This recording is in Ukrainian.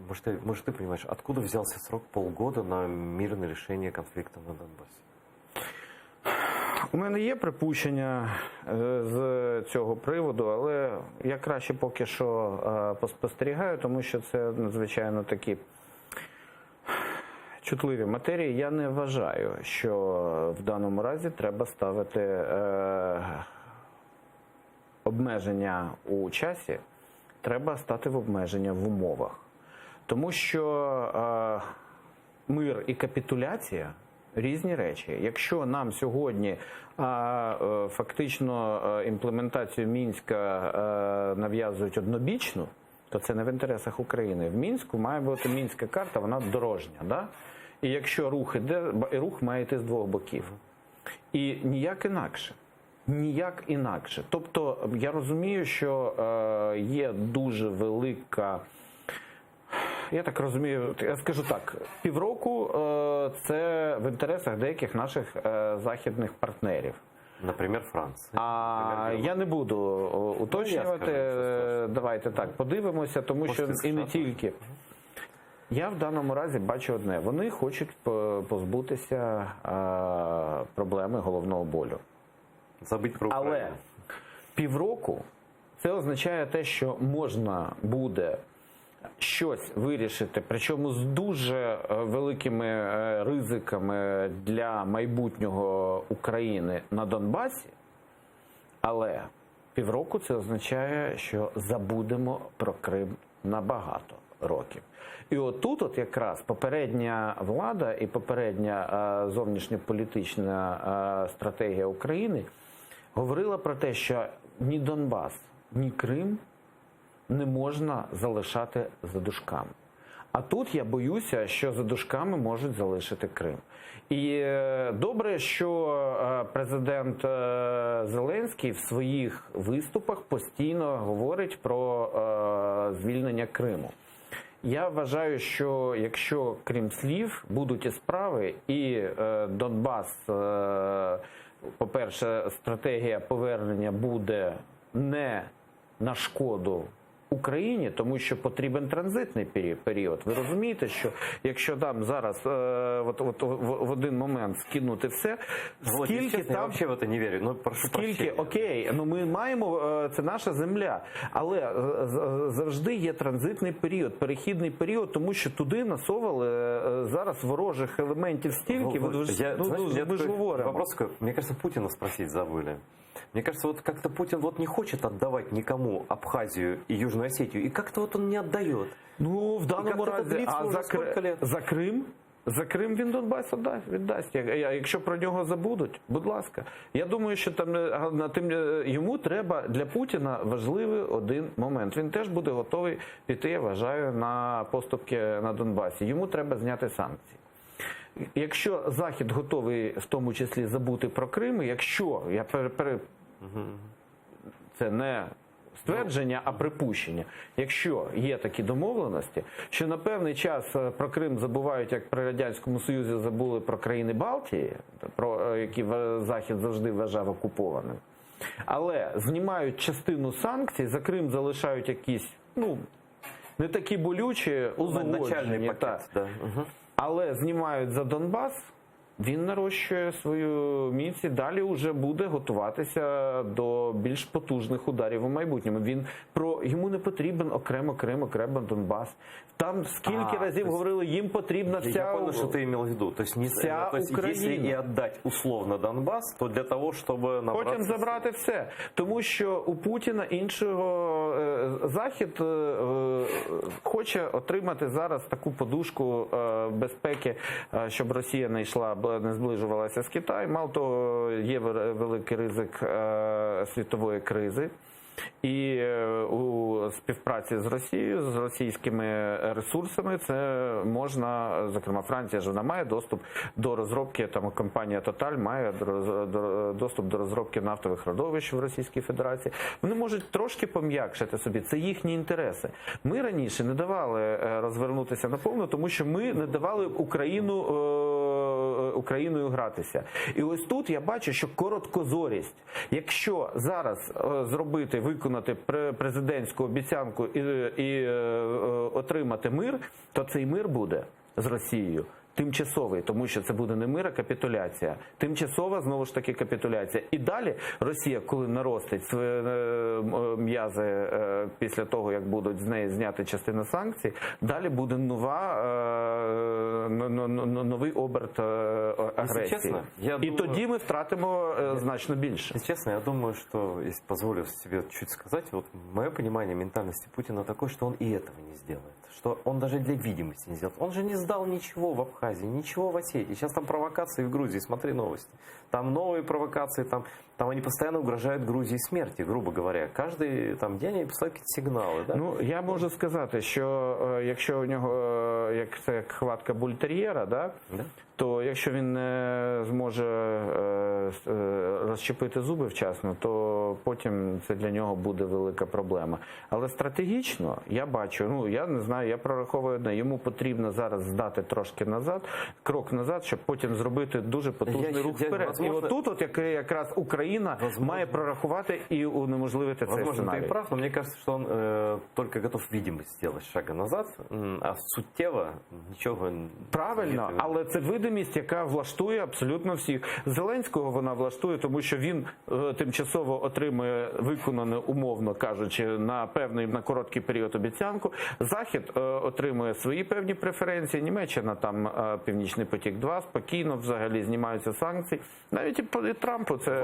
может, ты понимаешь, откуда взялся срок полгода на мирное решение конфликта на Донбасі? У мене є припущення з цього приводу, але я краще поки що поспостерігаю, тому що це надзвичайно такі чутливі матерії. Я не вважаю, що в даному разі треба ставити обмеження у часі, треба стати в обмеження в умовах. Тому що мир і капітуляція – різні речі. Якщо нам сьогодні фактично імплементацію Мінська нав'язують однобічно, то це не в інтересах України. В Мінську має бути Мінська карта, вона дорожня. Да? І якщо рух іде, рух має йти з двох боків. І ніяк інакше. Ніяк інакше. Тобто, я розумію, що є дуже велика... Я так розумію, я скажу так, півроку це в інтересах деяких наших західних партнерів. Наприклад, Франція. Я не буду уточнювати, давайте так, подивимося, тому що і не тільки. Я в даному разі бачу одне, вони хочуть позбутися проблеми головного болю. Забыть про Україну. Але півроку це означає те, що можна буде щось вирішити, причому з дуже великими ризиками для майбутнього України на Донбасі, але півроку це означає, що забудемо про Крим на багато років. І отут якраз попередня влада і попередня зовнішньополітична стратегія України говорила про те, що ні Донбас, ні Крим не можна залишати за дужками. А тут я боюся, що за дужками можуть залишити Крим. І добре, що президент Зеленський в своїх виступах постійно говорить про звільнення Криму. Я вважаю, що якщо, крім слів, будуть і справи, і Донбас, по-перше, стратегія повернення буде не на шкоду Україні, тому що потрібен транзитний період. Ви розумієте, що якщо там зараз в один момент скинути все, скільки там... Я вообще в це не вірю. Ну, прошу скільки, окей, ну ми маємо, це наша земля, але завжди є транзитний період, перехідний період, тому що туди насовували зараз ворожих елементів стільки, ми ж говоримо. Вопрос, мне кажется, Путина спросить забыли. Мне кажется, вот как-то Путин вот не хочет отдавать никому Абхазию и Южную Осетию, и как-то вот он не отдает. Ну, в даному разі, за Крим він Донбас віддасть. А якщо про нього забудуть, будь ласка. Я думаю, що там йому треба, для Путіна важливий один момент. Він теж буде готовий піти, я вважаю, на поступки на Донбасі. Йому треба зняти санкції. Якщо Захід готовий в тому числі забути про Крим, якщо, це не ствердження, а припущення, якщо є такі домовленості, що на певний час про Крим забувають, як при Радянському Союзі забули про країни Балтії, про які Захід завжди вважав окупованим, але знімають частину санкцій, за Крим залишають якісь, не такі болючі, узгоджені, але знімають за Донбас, він нарощує свою міць і далі вже буде готуватися до більш потужних ударів у майбутньому. Йому не потрібен окремо Крим, окремо Донбас. Там скільки разів говорили, їм потрібна вся Україна. Я понял, що ти имел в виду. Тобто, якщо і віддати условно Донбас, то для того, щоб набрати... Потім забрати все. Тому що у Путіна іншого... Захід хоче отримати зараз таку подушку безпеки, щоб Росія не зближувалася з Китаєм. Мало того, є великий ризик світової кризи. І у співпраці з Росією, з російськими ресурсами, це можна, зокрема, Франція ж вона має доступ до розробки, там компанія Total має доступ до розробки нафтових родовищ в Російській Федерації. Вони можуть трошки пом'якшити собі, це їхні інтереси. Ми раніше не давали розвернутися наповну, тому що ми не давали Україну Україною гратися. І ось тут я бачу, що короткозорість. Якщо зараз виконати президентську обіцянку і отримати мир, то цей мир буде з Росією тимчасовий, тому що це буде не мир, а капітуляція. Тимчасова, знову ж таки, капітуляція. І далі Росія, коли наростить свої м'язи після того, як будуть з неї зняти частину санкцій, далі буде новий оберт агресії. Честно, І тоді ми втратимо значно більше. Если честно, я думаю, что, если позволю себе чуть сказать, вот мое понимание ментальности Путина такое, что он и этого не сделает. Что он даже для видимости не сделает. Он же не сдал ничего в Абхазии, ничего в Осетии. Сейчас там провокации в Грузии, смотри новости. Там новые провокации, там они постоянно угрожают Грузии смерти, грубо говоря. Каждый там день они посылают какие-то сигналы. Да? Ну, я можу сказати, що якщо у нього як це хватка бультер'єра, да? То якщо він не зможе розчепити зуби вчасно, то потім це для нього буде велика проблема. Але стратегічно я бачу, ну я не знаю, я прораховую одне, йому потрібно зараз здати трошки назад, крок назад, щоб потім зробити дуже потужний рух вперед. Возможно, і отут якраз Україна має прорахувати і унеможливити цей возможно, сценарій. ты прав, но мне кажется, что он только готов видимость сделать шага назад, а суттєво нічого Правильно, нет. але це видимість, яка влаштує абсолютно всіх. Зеленського вона влаштує, тому що він тимчасово отримує виконану, умовно кажучи, на короткий період обіцянку. Захід отримує свої певні преференції. Німеччина там Північний потік-2 спокійно взагалі знімаються санкції. Навіть і Трампу це